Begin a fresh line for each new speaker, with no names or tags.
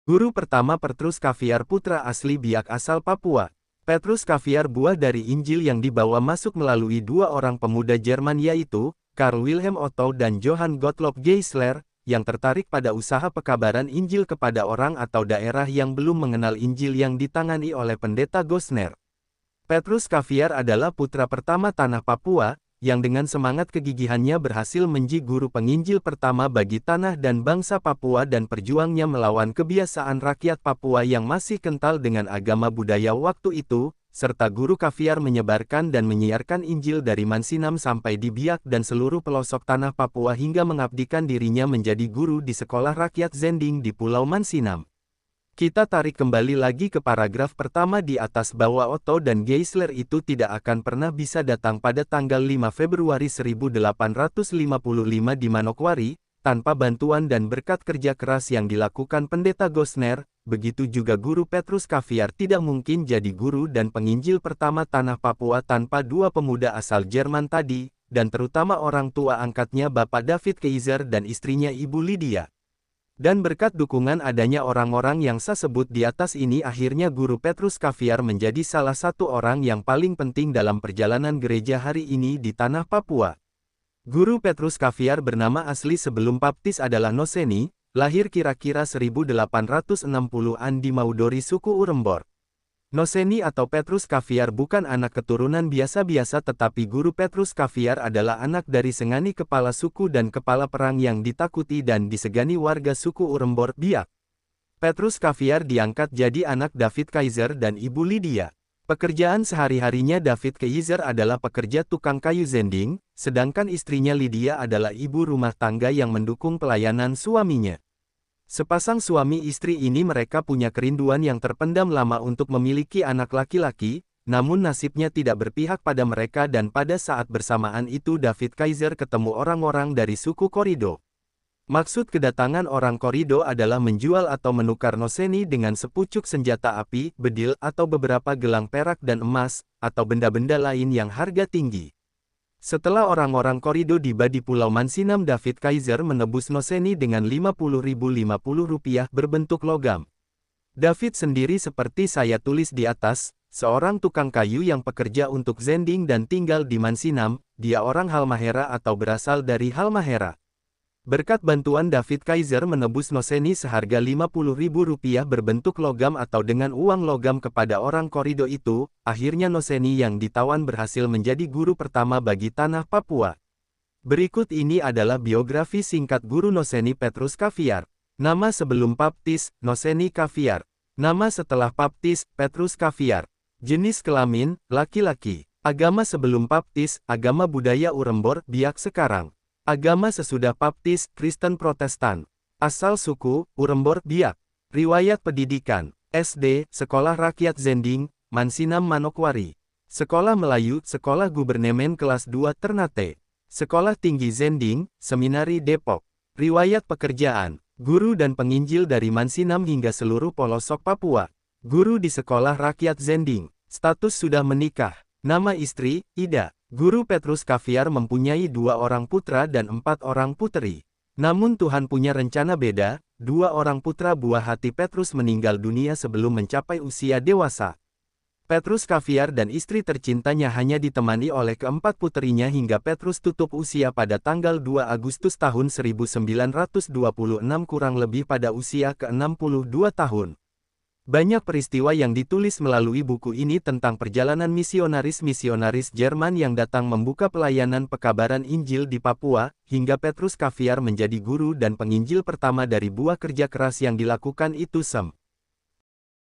Guru pertama Petrus Caviar putra asli Biak asal Papua. Petrus Caviar buah dari Injil yang dibawa masuk melalui dua orang pemuda Jerman yaitu, Karl Wilhelm Otto dan Johann Gottlob Geisler, yang tertarik pada usaha pekabaran Injil kepada orang atau daerah yang belum mengenal Injil yang ditangani oleh pendeta Gosner. Petrus Caviar adalah putra pertama tanah Papua, yang dengan semangat kegigihannya berhasil menjadi guru penginjil pertama bagi tanah dan bangsa Papua dan perjuangnya melawan kebiasaan rakyat Papua yang masih kental dengan agama budaya waktu itu, serta guru Caviar menyebarkan dan menyiarkan Injil dari Mansinam sampai di Biak dan seluruh pelosok tanah Papua hingga mengabdikan dirinya menjadi guru di sekolah rakyat Zending di Pulau Mansinam. Kita tarik kembali lagi ke paragraf pertama di atas bahwa Otto dan Geisler itu tidak akan pernah bisa datang pada tanggal 5 Februari 1855 di Manokwari, tanpa bantuan dan berkat kerja keras yang dilakukan pendeta Gosner. Begitu juga guru Petrus Caviar tidak mungkin jadi guru dan penginjil pertama tanah Papua tanpa dua pemuda asal Jerman tadi, dan terutama orang tua angkatnya Bapak David Kaiser dan istrinya Ibu Lydia. Dan berkat dukungan adanya orang-orang yang saya sebut di atas ini akhirnya guru Petrus Caviar menjadi salah satu orang yang paling penting dalam perjalanan gereja hari ini di tanah Papua. Guru Petrus Caviar bernama asli sebelum baptis adalah Noseni, lahir kira-kira 1860-an di Maudori suku Urembor. Noseni atau Petrus Caviar bukan anak keturunan biasa-biasa tetapi guru Petrus Caviar adalah anak dari Sengani kepala suku dan kepala perang yang ditakuti dan disegani warga suku Urembor Biak. Petrus Caviar diangkat jadi anak David Kaiser dan Ibu Lydia. Pekerjaan sehari-harinya David Kaiser adalah pekerja tukang kayu Zending, sedangkan istrinya Lydia adalah ibu rumah tangga yang mendukung pelayanan suaminya. Sepasang suami istri ini mereka punya kerinduan yang terpendam lama untuk memiliki anak laki-laki, namun nasibnya tidak berpihak pada mereka dan pada saat bersamaan itu David Kaiser ketemu orang-orang dari suku Korido. Maksud kedatangan orang Korido adalah menjual atau menukar Noseni dengan sepucuk senjata api, bedil atau beberapa gelang perak dan emas, atau benda-benda lain yang harga tinggi. Setelah orang-orang Korido tiba di Pulau Mansinam David Kaiser menebus Noseni dengan Rp50.050 berbentuk logam. David sendiri seperti saya tulis di atas, seorang tukang kayu yang bekerja untuk Zending dan tinggal di Mansinam, dia orang Halmahera atau berasal dari Halmahera. Berkat bantuan David Kaiser menebus Noseni seharga Rp50.000 berbentuk logam atau dengan uang logam kepada orang Korido itu, akhirnya Noseni yang ditawan berhasil menjadi guru pertama bagi tanah Papua. Berikut ini adalah biografi singkat guru Noseni Petrus Caviar. Nama sebelum baptis, Noseni Caviar. Nama setelah baptis, Petrus Caviar. Jenis kelamin, laki-laki. Agama sebelum baptis, agama budaya Urembor, Biak sekarang. Agama sesudah baptis, Kristen Protestan. Asal suku, Urembor Biak. Riwayat pendidikan, SD, Sekolah Rakyat Zending, Mansinam Manokwari. Sekolah Melayu, Sekolah Gubernemen kelas 2 Ternate. Sekolah Tinggi Zending, Seminari Depok. Riwayat pekerjaan, guru dan penginjil dari Mansinam hingga seluruh pelosok Papua. Guru di Sekolah Rakyat Zending. Status sudah menikah. Nama istri, Ida. Guru Petrus Caviar mempunyai 2 orang putra dan 4 orang puteri. Namun Tuhan punya rencana beda, 2 orang putra buah hati Petrus meninggal dunia sebelum mencapai usia dewasa. Petrus Caviar dan istri tercintanya hanya ditemani oleh keempat puterinya hingga Petrus tutup usia pada tanggal 2 Agustus tahun 1926 kurang lebih pada usia ke-62 tahun. Banyak peristiwa yang ditulis melalui buku ini tentang perjalanan misionaris-misionaris Jerman yang datang membuka pelayanan pekabaran Injil di Papua, hingga Petrus Caviar menjadi guru dan penginjil pertama dari buah kerja keras yang dilakukan itu.